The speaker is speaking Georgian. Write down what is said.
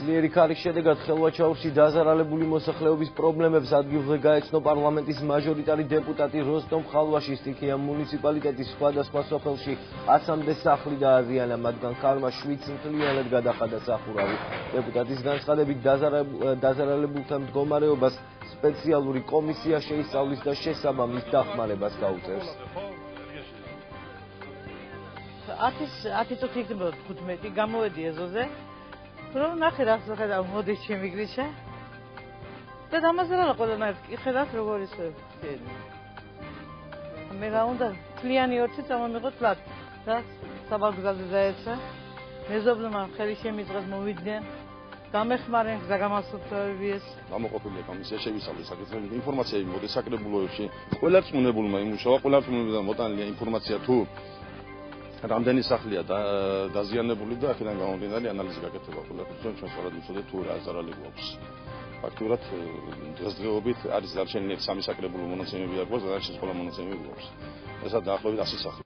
ძლიერი ქარის შედეგად ხელვაჩაურში დაზარალებული მოსახლეობის პრობლემებს ადგილზე გაეცნო პარლამენტის მაჟორიტარი დეპუტატი როსტომ ხალვაში. სტიქია მუნიციპალიტეტის სხვადასხვა სოფელში 100-მდე სახლი დააზიანა, მათგან ქარმა 7 მთლიანად გადახადა სახურავი. დეპუტატის განცხადებით დაზარალებულთა მდგომარეობას სპეციალური კომისია შეისწავლის და შესაბამის დახმარებას გაუწევს. 10 წუთი იქნება 15 გამოვედი ეზოზე რომ ნახე რა ხედავ მოდის ჩემი გრიშა და დამაზრალა ყველანაირად კი ხედავთ როგორ ისე მე რა უნდა თლიანი ორცი წამომიღოთ ფლად და საბავშვოზე დაეცა მეზობლმა ხელი შემიძღეს მოვიდნენ გამეხმარენ გზაგამასწორებელს გამოყოფილია კომისია შევისწავლეს საკითხები ინფორმაცია იმოდი საკრებულოებში ყველა რწმუნებულმა იმუშავა ყველა რწმუნებულმა მოტანილია ინფორმაცია თუ რამდენი სახლია დაზიანებული და აქედან გამომდინარე ანალიზი გაკეთება ყველაფერს ჩვენ სწორად ვიცოდეთ თუ რა ზარალი გვაქვს. ფაქტურად დღესდღეობით არის დარჩენილი 3 საკრებულო მონაცემები აქვს და დარჩენილი ყველა მონაცემები გვაქვს. ესა დაახლოებით 100 სახლი.